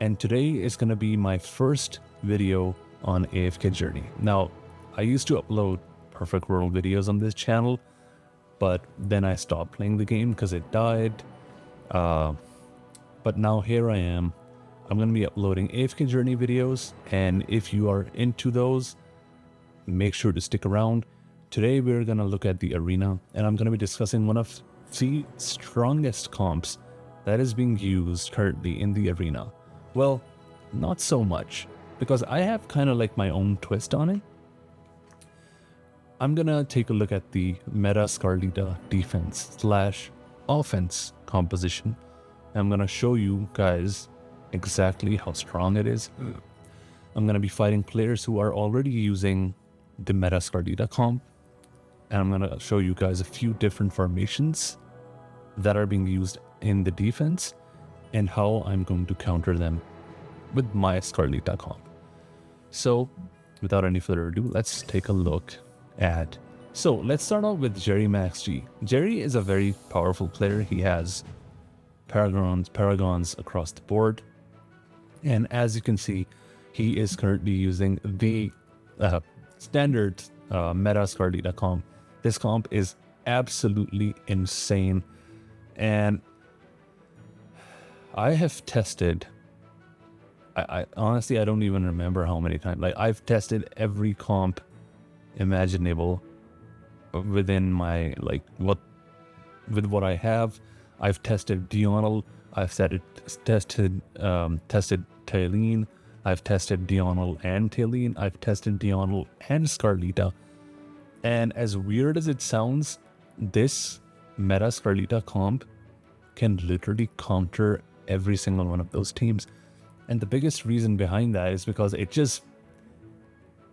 and today is going to be my first video on AFK Journey. Now, I used to upload Perfect World videos on this channel, but then I stopped playing the game because it died. But now here I am. I'm going to be uploading AFK Journey videos, and if you are into those, make sure to stick around. Today we're going to look at the arena, and I'm going to be discussing one of the strongest comps that is being used currently in the arena. Well, not so much, because I have kind of like my own twist on it. I'm going to take a look at the meta Scarlita defense/offense composition. I'm going to show you guys exactly how strong it is. I'm going to be fighting players who are already using the meta Scarlita comp, and I'm going to show you guys a few different formations that are being used in the defense and how I'm going to counter them with my Scarlita comp. So without any further ado, let's take a look at... So let's start off with Jerry Max G. Jerry is a very powerful player. He has paragons across the board. And as you can see, he is currently using the standard meta Scarlita comp. This comp is absolutely insane. And I have tested, I honestly, I don't even remember how many times. Like, I've tested every comp imaginable within my, like, with what I have. I've tested Diurnal, I've tested Tailene, I've tested Diurnal and Tailene, I've tested Diurnal and Scarlita. And as weird as it sounds, this meta Scarlita comp can literally counter every single one of those teams. And the biggest reason behind that is because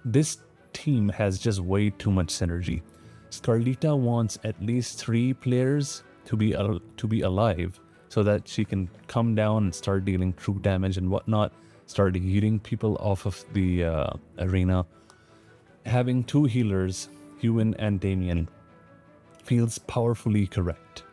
this team has just way too much synergy. Scarlita wants at least 3 players to be alive so that she can come down and start dealing true damage and whatnot, start healing people off of the arena. Having 2 healers, Human and Damien, feels powerfully correct,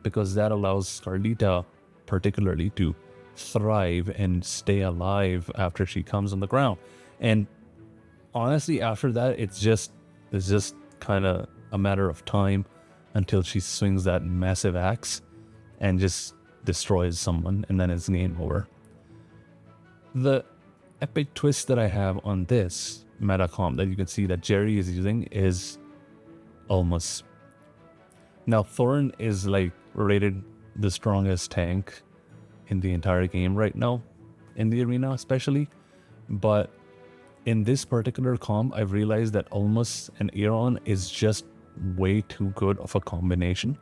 because that allows Scarlita particularly to thrive and stay alive after she comes on the ground. And honestly, after that, it's just kind of a matter of time until she swings that massive axe and just destroys someone, and then it's game over. The epic twist that I have on this meta comp that you can see that Jerry is using is Almost. Now, Thorn is like rated the strongest tank in the entire game right now, in the arena especially. But in this particular comp, I've realized that Almost and Aeron is just way too good of a combination.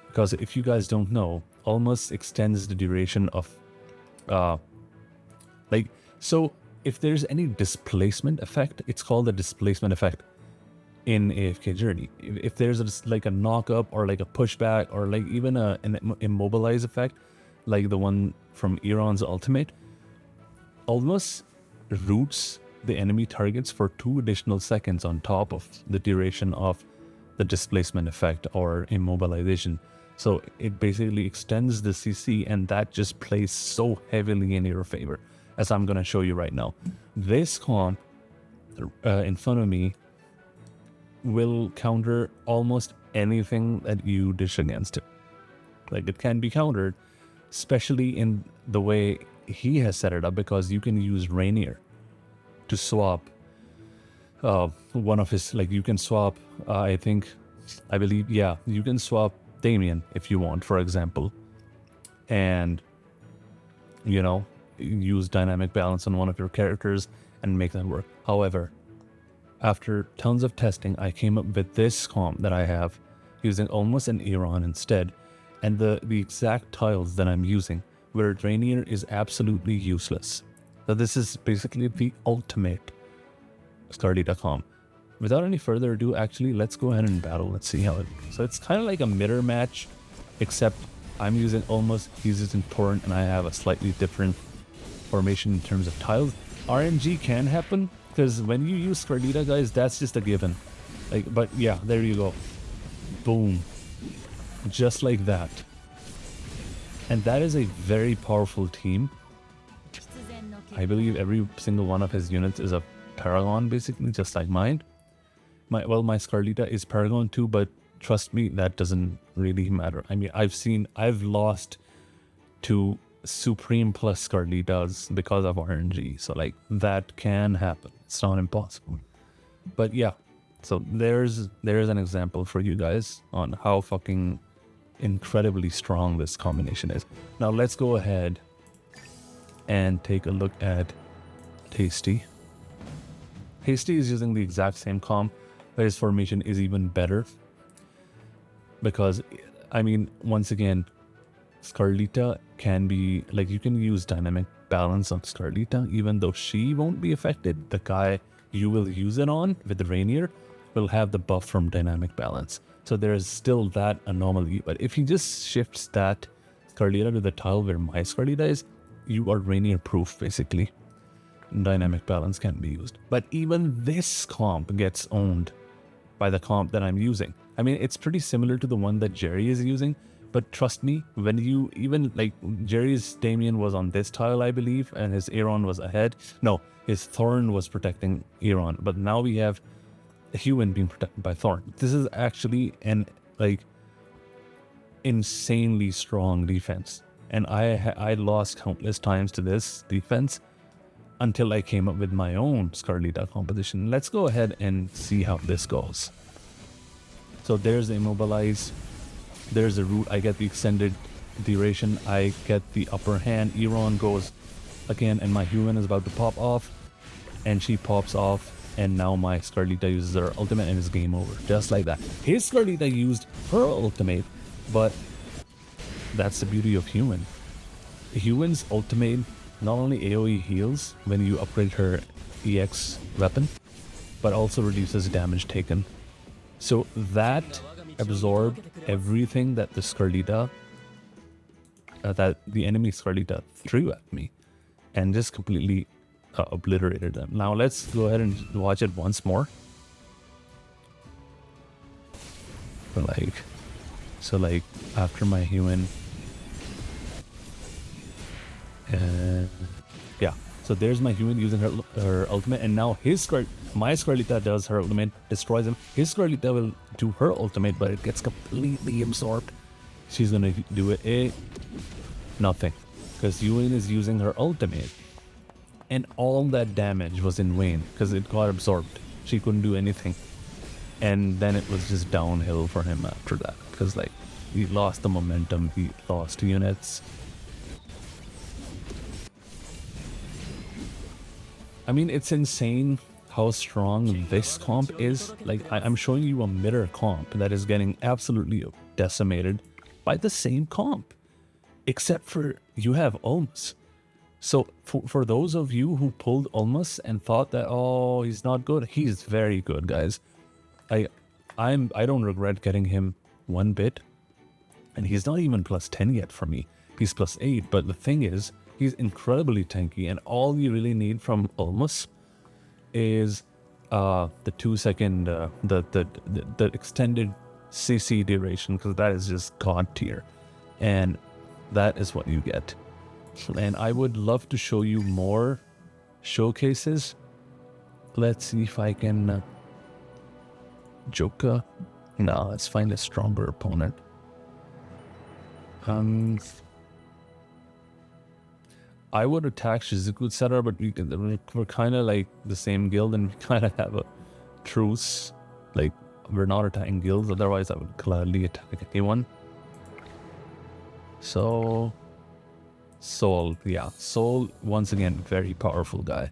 Because if you guys don't know, Almost extends the duration of... So if there's any displacement effect, it's called the displacement effect in AFK Journey. If there's like a knock-up or like a pushback or like even an immobilize effect, like the one from Aeron's ultimate, Almost roots the enemy targets for 2 additional seconds on top of the duration of the displacement effect or immobilization. So it basically extends the CC, and that just plays so heavily in your favor, as I'm going to show you right now. This comp in front of me will counter almost anything that you dish against it. Like, it can be countered, especially in the way he has set it up, because you can use Rainier to swap one of his, like, you can swap, I believe, yeah, you can swap Damien if you want, for example, and, you know, use dynamic balance on one of your characters and make that work. However, after tons of testing, I came up with this comp that I have using Almost an Aeron instead, and the exact tiles that I'm using, where Rainier is absolutely useless. So this is basically the ultimate Scarlita comp. Without any further ado, actually, let's go ahead and battle. Let's see how it goes. So it's kind of like a mirror match, except I'm using Almost, he's using Torrent, and I have a slightly different formation in terms of tiles. RNG can happen, because when you use Scarlita, guys, that's just a given. Like, but yeah, there you go. Boom. Just like that. And that is a very powerful team. I believe every single one of his units is a Paragon, basically, just like mine. My Scarlita is Paragon too, but trust me, that doesn't really matter. I mean, I've lost to Supreme plus Scarlitas because of RNG, so like that can happen. It's not impossible. But yeah, so there's an example for you guys on how fucking incredibly strong this combination is. Now let's go ahead and take a look at Tasty. Hasty is using the exact same comp, but his formation is even better. Because, I mean, once again, Scarlita can be, like, you can use dynamic balance on Scarlita, even though she won't be affected. The guy you will use it on with the Rainier will have the buff from dynamic balance. So there is still that anomaly. But if he just shifts that Scarlita to the tile where my Scarlita is, you are Rainier proof, basically. Dynamic balance can be used. But even this comp gets owned by the comp that I'm using. I mean, it's pretty similar to the one that Jerry is using, but trust me, when you even, like, Jerry's Damien was on this tile, I believe, and his Aaron was ahead. No, his Thorn was protecting Aaron, but now we have a human being protected by Thorn. This is actually an, like, insanely strong defense. And I lost countless times to this defense until I came up with my own Scarlita composition. Let's go ahead and see how this goes. So there's the Immobilize, there's the Root, I get the extended duration, I get the upper hand, Aaron goes again, and my human is about to pop off, and she pops off, and now my Scarlita uses her ultimate and it's game over, just like that. His Scarlita used her ultimate, but that's the beauty of human. Human's ultimate not only AoE heals when you upgrade her EX weapon, but also reduces damage taken. So that absorbed everything that the Scarlita, that the enemy Scarlita threw at me, and just completely obliterated them. Now let's go ahead and watch it once more. So like after my human, yeah, so there's my human using her ultimate, and now my Scarlita does her ultimate, destroys him. His Scarlita will do her ultimate, but it gets completely absorbed. She's gonna do it, nothing, because Yuan is using her ultimate, and all that damage was in vain because it got absorbed. She couldn't do anything, and then it was just downhill for him after that, because like he lost the momentum, he lost units. I mean, it's insane how strong this comp is. Like, I'm showing you a mirror comp that is getting absolutely decimated by the same comp, except for you have Ulmus. So for those of you who pulled Ulmus and thought that, oh, he's not good, he's very good, guys. I don't regret getting him one bit, and he's not even plus 10 yet for me. He's plus 8, but the thing is, he's incredibly tanky, and all you really need from Ulmus is the 2-second, the extended CC duration, because that is just god tier, and that is what you get. And I would love to show you more showcases. Let's see if I can Joka. No, let's find a stronger opponent. I would attack Shizuku Setter, but we're kind of like the same guild, and we kind of have a truce. Like, we're not attacking guilds, otherwise I would gladly attack anyone. So, Soul, yeah. Soul, once again, very powerful guy.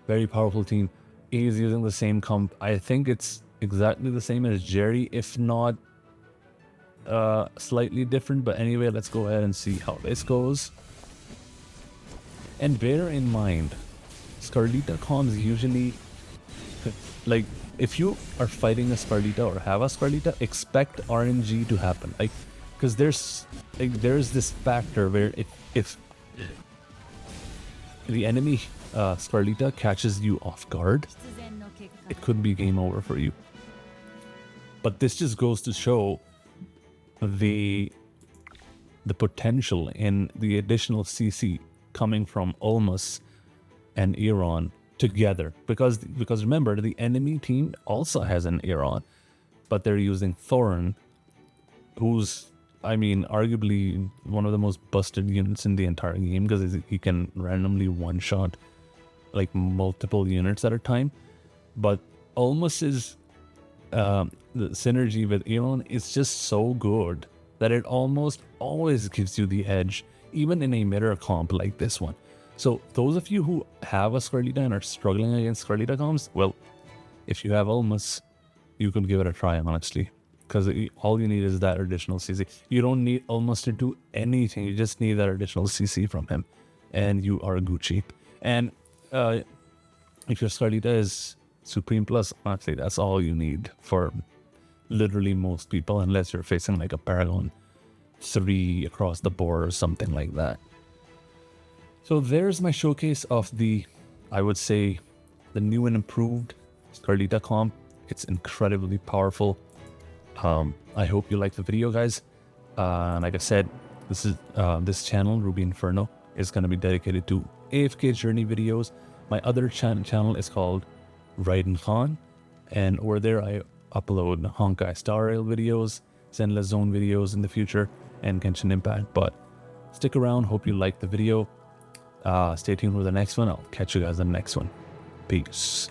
Very powerful team. He's using the same comp. I think it's exactly the same as Jerry, if not slightly different. But anyway, let's go ahead and see how this goes. And bear in mind, Scarlita comps usually, like, if you are fighting a Scarlita or have a Scarlita, expect RNG to happen. Like, because there's this factor where if the enemy Scarlita catches you off guard, it could be game over for you. But this just goes to show the potential in the additional CC coming from Ulmus and Iran together, because remember, the enemy team also has an Iran, but they're using Thorin, who's, I mean, arguably one of the most busted units in the entire game, because he can randomly one-shot like multiple units at a time. But Almus's the synergy with Iran is just so good that it almost always gives you the edge, even in a mirror comp like this one. So those of you who have a Scarlita and are struggling against Scarlita comps, well, if you have Almus, you could give it a try, honestly, because all you need is that additional CC. You don't need Almus to do anything. You just need that additional CC from him, and you are Gucci. And if your Scarlita is Supreme Plus, honestly, that's all you need for literally most people, unless you're facing like a Paragon 3 across the board or something like that. So there's my showcase of the, I would say, the new and improved Scarlita comp. It's incredibly powerful. I hope you liked the video, guys. Like I said, this channel, Ruby Inferno, is going to be dedicated to AFK Journey videos. My other channel is called Raiden Khan, and over there I upload Honkai Star Rail videos, Zenless Zone videos in the future, and Genshin Impact. But stick around, hope you liked the video. Stay tuned for the next one. I'll catch you guys in the next one. Peace.